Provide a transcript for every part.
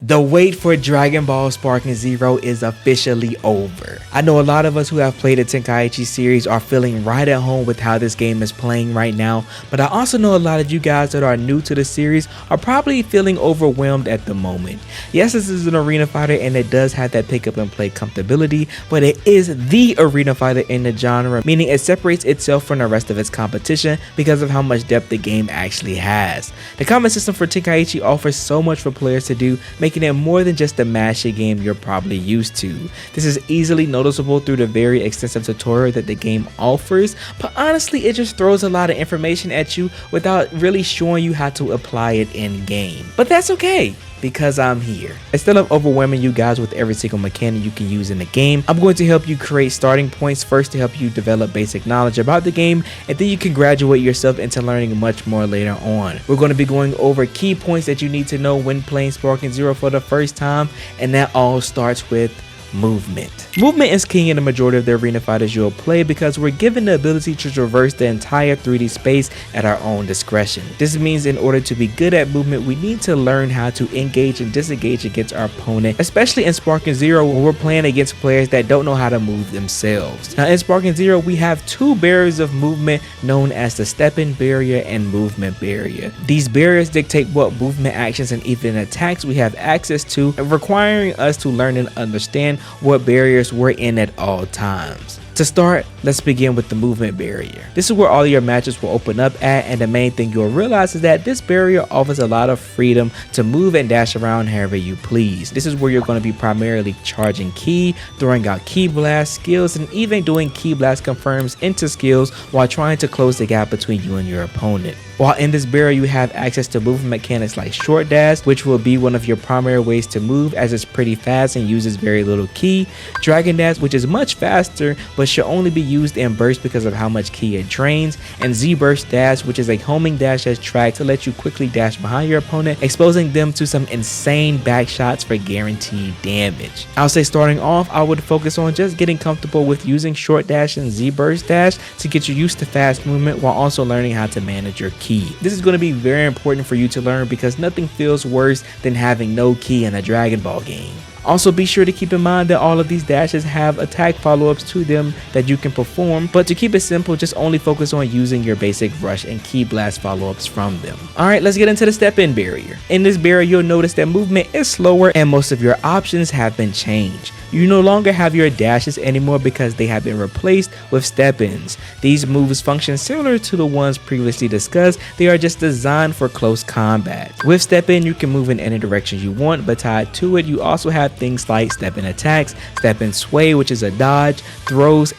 The wait for Dragon Ball Sparking Zero is officially over. I know a lot of us who have played the Tenkaichi series are feeling right at home with how this game is playing right now, but I also know a lot of you guys that are new to the series are probably feeling overwhelmed at the moment. Yes, this is an arena fighter and it does have that pick up and play comfortability, but it is the arena fighter in the genre, meaning it separates itself from the rest of its competition because of how much depth the game actually has. The combat system for Tenkaichi offers so much for players to do, making it more than just the mashy game you're probably used to. This is easily noticeable through the very extensive tutorial that the game offers, but honestly it just throws a lot of information at you without really showing you how to apply it in game. But that's okay, because I'm here. Instead of overwhelming you guys with every single mechanic you can use in the game, I'm going to help you create starting points first to help you develop basic knowledge about the game, and then you can graduate yourself into learning much more later on. We're going to be going over key points that you need to know when playing Sparking Zero for the first time, and that all starts with movement. Movement is king in the majority of the arena fighters you'll play because we're given the ability to traverse the entire 3D space at our own discretion. This means in order to be good at movement, we need to learn how to engage and disengage against our opponent, especially in Sparking Zero when we're playing against players that don't know how to move themselves. Now in Sparking Zero, we have two barriers of movement known as the step-in barrier and movement barrier. These barriers dictate what movement actions and even attacks we have access to, requiring us to learn and understand what barriers we're in at all times. To start, let's begin with the movement barrier. This is where all your matches will open up at, and the main thing you'll realize is that this barrier offers a lot of freedom to move and dash around however you please. This is where you're going to be primarily charging ki, throwing out ki blast skills, and even doing ki blast confirms into skills while trying to close the gap between you and your opponent. While in this barrier you have access to movement mechanics like short dash, which will be one of your primary ways to move as it's pretty fast and uses very little ki, dragon dash, which is much faster but should only be used in burst because of how much ki it drains, and Z burst dash, which is a homing dash that's tracked to let you quickly dash behind your opponent, exposing them to some insane back shots for guaranteed damage. I'll say starting off, I would focus on just getting comfortable with using short dash and Z burst dash to get you used to fast movement while also learning how to manage your ki. This is going to be very important for you to learn because nothing feels worse than having no ki in a Dragon Ball game. Also, be sure to keep in mind that all of these dashes have attack follow-ups to them that you can perform, but to keep it simple, just only focus on using your basic rush and ki blast follow-ups from them. Alright, let's get into the step-in barrier. In this barrier, you'll notice that movement is slower and most of your options have been changed. You no longer have your dashes anymore because they have been replaced with step-ins. These moves function similar to the ones previously discussed, they are just designed for close combat. With step-in, you can move in any direction you want, but tied to it, you also have things like step-in attacks, step-in sway, which is a dodge, throws,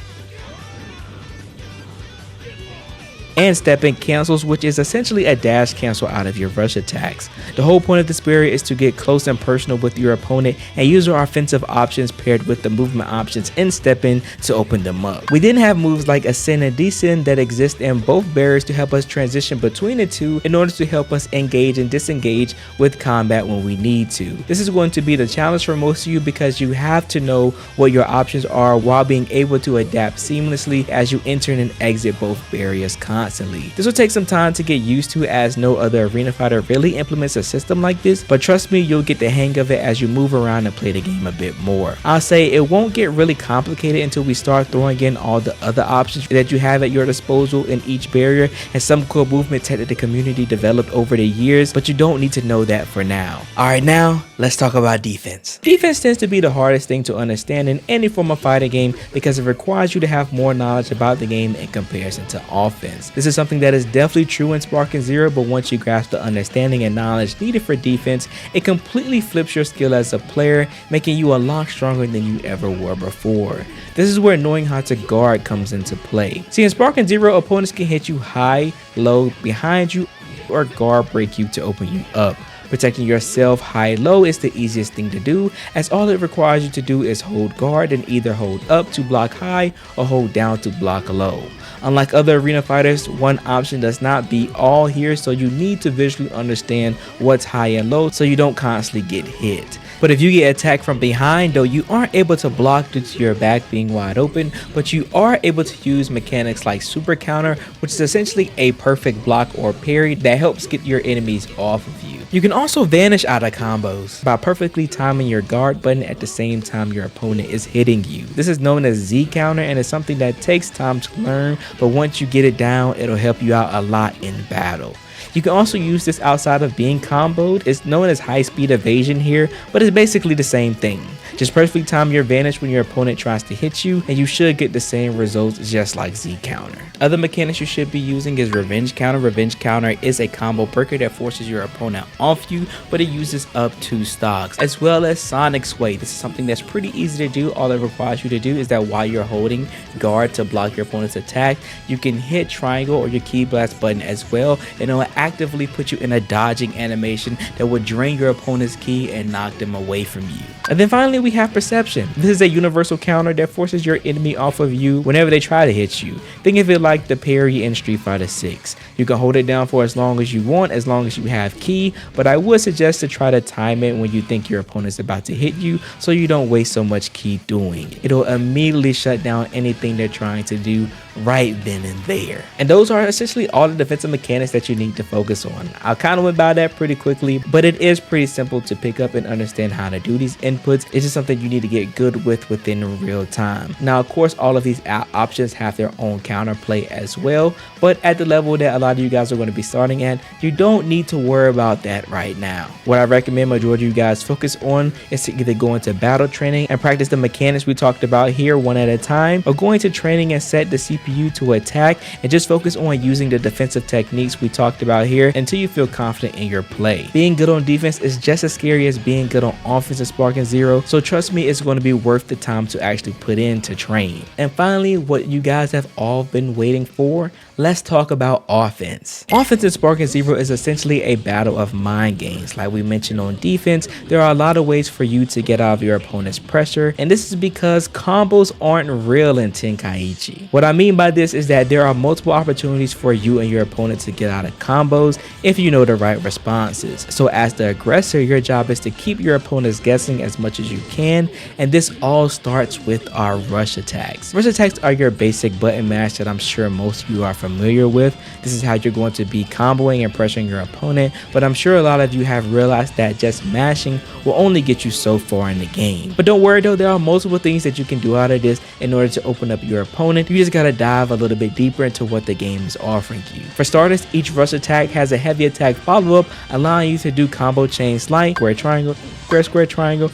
and step-in cancels, which is essentially a dash cancel out of your rush attacks. The whole point of this barrier is to get close and personal with your opponent and use our offensive options paired with the movement options in step-in to open them up. We then have moves like ascend and descend that exist in both barriers to help us transition between the two in order to help us engage and disengage with combat when we need to. This is going to be the challenge for most of you because you have to know what your options are while being able to adapt seamlessly as you enter and exit both barriers constantly. This will take some time to get used to as no other arena fighter really implements a system like this, but trust me, you'll get the hang of it as you move around and play the game a bit more. I'll say it won't get really complicated until we start throwing in all the other options that you have at your disposal in each barrier and some cool movement tech that the community developed over the years, but you don't need to know that for now. Alright, now let's talk about defense. Defense tends to be the hardest thing to understand in any form of fighting game because it requires you to have more knowledge about the game in comparison to offense. This is something that is definitely true in Sparking Zero, but once you grasp the understanding and knowledge needed for defense, it completely flips your skill as a player, making you a lot stronger than you ever were before. This is where knowing how to guard comes into play. See, in Sparking Zero, opponents can hit you high, low, behind you, or guard break you to open you up. Protecting yourself high-low is the easiest thing to do, as all it requires you to do is hold guard and either hold up to block high or hold down to block low. Unlike other arena fighters, one option does not be all here, so you need to visually understand what's high and low so you don't constantly get hit. But if you get attacked from behind though, you aren't able to block due to your back being wide open, but you are able to use mechanics like super counter, which is essentially a perfect block or parry that helps get your enemies off of you. You can also vanish out of combos by perfectly timing your guard button at the same time your opponent is hitting you. This is known as Z counter and it's something that takes time to learn, but once you get it down, it'll help you out a lot in battle. You can also use this outside of being comboed. It's known as high speed evasion here, but it's basically the same thing. Just perfectly time your vanish when your opponent tries to hit you, and you should get the same results just like Z counter. Other mechanics you should be using is revenge counter. Revenge counter is a combo breaker that forces your opponent off you, but it uses up 2 stocks, as well as sonic sway. This is something that's pretty easy to do. All it requires you to do is that while you're holding guard to block your opponent's attack, you can hit triangle or your key blast button as well, and it will actively put you in a dodging animation that will drain your opponent's key and knock them away from you. And then finally we have perception. This is a universal counter that forces your enemy off of you whenever they try to hit you. Think of it like the parry in Street Fighter 6. You can hold it down for as long as you want, as long as you have ki, but I would suggest to try to time it when you think your opponent's about to hit you so you don't waste so much ki doing it. It'll immediately shut down anything they're trying to do right then and there. And those are essentially all the defensive mechanics that you need to focus on. I kind of went by that pretty quickly, but it is pretty simple to pick up and understand how to do these inputs. It's just something you need to get good with within real time. Now, of course, all of these options have their own counterplay as well, but at the level that a lot of you guys are going to be starting at, you don't need to worry about that right now. What I recommend majority of you guys focus on is to either go into battle training and practice the mechanics we talked about here one at a time, or going to training and set the CPU to attack and just focus on using the defensive techniques we talked about here until you feel confident in your play. Being good on defense is just as scary as being good on offense in Sparking Zero, so trust me, it's going to be worth the time to actually put in to train. And finally, what you guys have all been waiting for, let's talk about offense. Offense in Sparking Zero is essentially a battle of mind games. Like we mentioned on defense, there are a lot of ways for you to get out of your opponent's pressure, and this is because combos aren't real in Tenkaichi. What I mean by this is that there are multiple opportunities for you and your opponent to get out of combos if you know the right responses. So as the aggressor, your job is to keep your opponents guessing as much as you can, and this all starts with our rush attacks. Rush attacks are your basic button mash that I'm sure most of you are familiar with. This is how you're going to be comboing and pressuring your opponent, but I'm sure a lot of you have realized that just mashing will only get you so far in the game. But don't worry though, there are multiple things that you can do out of this in order to open up your opponent. You just gotta dive a little bit deeper into what the game is offering you. For starters, each rush attack has a heavy attack follow-up, allowing you to do combo chains like square triangle, square square triangle,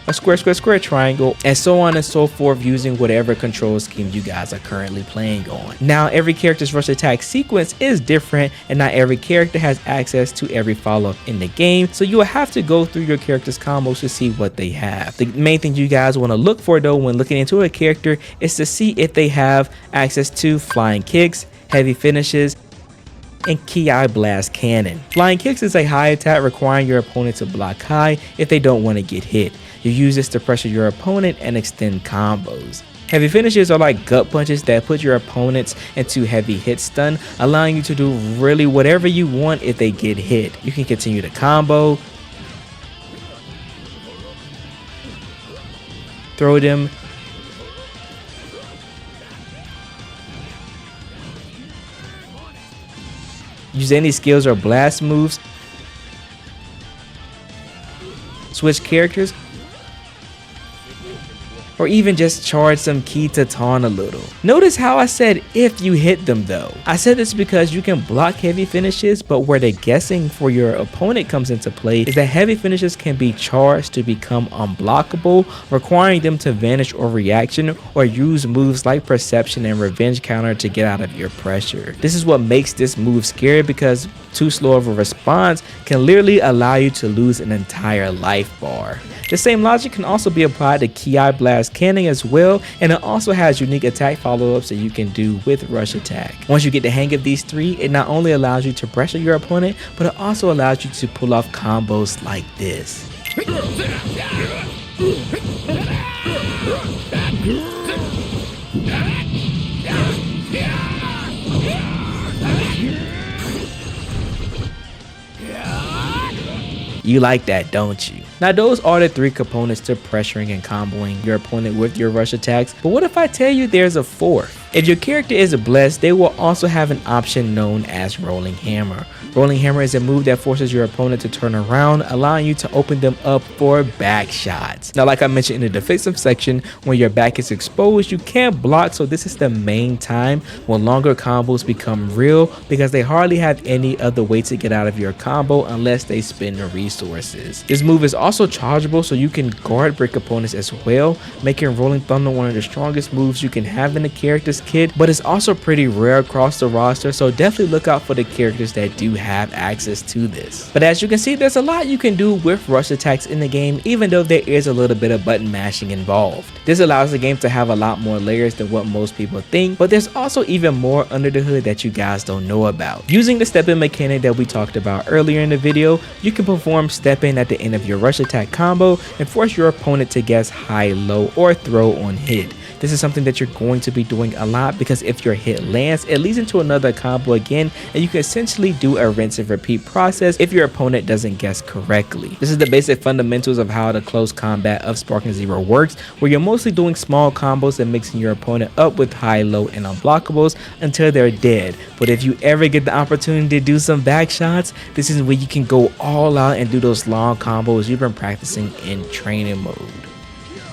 a square square square triangle, and so on and so forth, using whatever control scheme you guys are currently playing on. Now, every character's rush attack sequence is different, and not every character has access to every follow-up in the game, so you will have to go through your character's combos to see what they have. The main thing you guys want to look for though when looking into a character is to see if they have access to flying kicks, heavy finishes, and Ki Blast Cannon. Flying kicks is a high attack requiring your opponent to block high if they don't want to get hit. You use this to pressure your opponent and extend combos. Heavy finishes are like gut punches that put your opponents into heavy hit stun, allowing you to do really whatever you want if they get hit. You can continue to combo, throw them, use any skills or blast moves, switch characters, or even just charge some ki to taunt a little. Notice how I said if you hit them though. I said this because you can block heavy finishes, but where the guessing for your opponent comes into play is that heavy finishes can be charged to become unblockable, requiring them to vanish or reaction, or use moves like perception and revenge counter to get out of your pressure. This is what makes this move scary, because too slow of a response can literally allow you to lose an entire life bar. The same logic can also be applied to Ki Blast Cannon as well, and it also has unique attack follow-ups that you can do with rush attack. Once you get the hang of these three, it not only allows you to pressure your opponent, but it also allows you to pull off combos like this. You like that, don't you? Now those are the three components to pressuring and comboing your opponent with your rush attacks, but what if I tell you there's a fourth? If your character is blessed, they will also have an option known as Rolling Hammer. Rolling Hammer is a move that forces your opponent to turn around, allowing you to open them up for back shots. Now, like I mentioned in the defensive section, when your back is exposed, you can't block, so this is the main time when longer combos become real because they hardly have any other way to get out of your combo unless they spend the resources. This move is also chargeable, so you can guard break opponents as well, making Rolling Thunder one of the strongest moves you can have in the character's kit, but it's also pretty rare across the roster, so definitely look out for the characters that do have access to this. But as you can see, there's a lot you can do with rush attacks in the game, even though there is a little bit of button mashing involved. This allows the game to have a lot more layers than what most people think, but there's also even more under the hood that you guys don't know about. Using the step-in mechanic that we talked about earlier in the video, you can perform step-in at the end of your rush attack combo and force your opponent to guess high, low, or throw on hit. This is something that you're going to be doing a lot because if your hit lands, it leads into another combo again, and you can essentially do a rinse and repeat process if your opponent doesn't guess correctly. This is the basic fundamentals of how the close combat of Sparking Zero works, where you're mostly doing small combos and mixing your opponent up with high, low, and unblockables until they're dead. But if you ever get the opportunity to do some back shots, this is where you can go all out and do those long combos you've been practicing in training mode.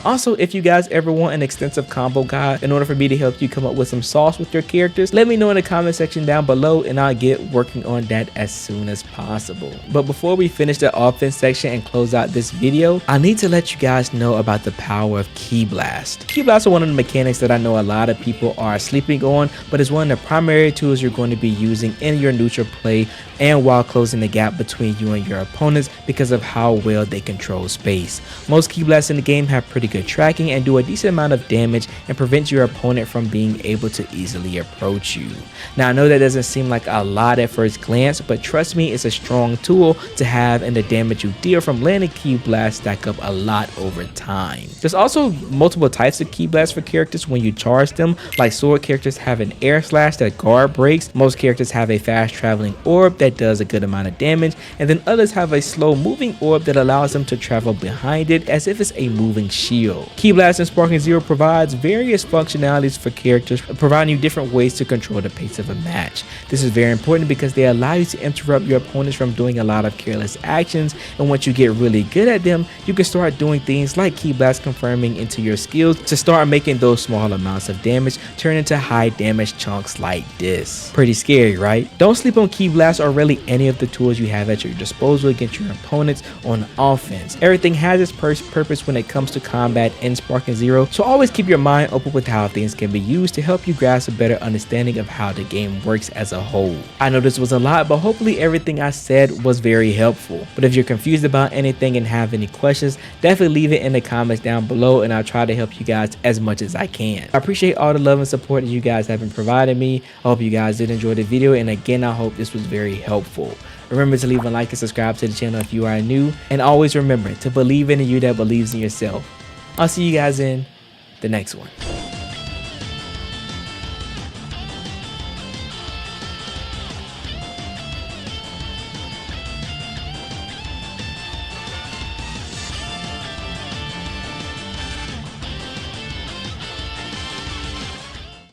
Also, if you guys ever want an extensive combo guide in order for me to help you come up with some sauce with your characters, let me know in the comment section down below and I'll get working on that as soon as possible. But before we finish the offense section and close out this video, I need to let you guys know about the power of Ki Blast. Ki Blast are one of the mechanics that I know a lot of people are sleeping on, but it's one of the primary tools you're going to be using in your neutral play and while closing the gap between you and your opponents because of how well they control space. Most Ki Blasts in the game have pretty good tracking and do a decent amount of damage and prevent your opponent from being able to easily approach you. Now, I know that doesn't seem like a lot at first glance, but trust me, it's a strong tool to have, and the damage you deal from landing Ki Blasts stack up a lot over time. There's also multiple types of Ki Blasts for characters when you charge them, like sword characters have an air slash that guard breaks, most characters have a fast traveling orb that does a good amount of damage, and then others have a slow moving orb that allows them to travel behind it as if it's a moving shield. Ki Blast in Sparking Zero provides various functionalities for characters, providing you different ways to control the pace of a match. This is very important because they allow you to interrupt your opponents from doing a lot of careless actions, and once you get really good at them, you can start doing things like Ki Blast confirming into your skills to start making those small amounts of damage turn into high damage chunks like this. Pretty scary, right? Don't sleep on Ki Blast or really any of the tools you have at your disposal against your opponents on offense. Everything has its purpose when it comes to combat in Sparking Zero, so always keep your mind open with how things can be used to help you grasp a better understanding of how the game works as a whole. I know this was a lot, but hopefully everything I said was very helpful. But if you're confused about anything and have any questions, definitely leave it in the comments down below and I'll try to help you guys as much as I can. I appreciate all the love and support that you guys have been providing me. I hope you guys did enjoy the video, and again, I hope this was very helpful. Remember to leave a like and subscribe to the channel if you are new, and always remember to believe in you that believes in yourself. I'll see you guys in the next one.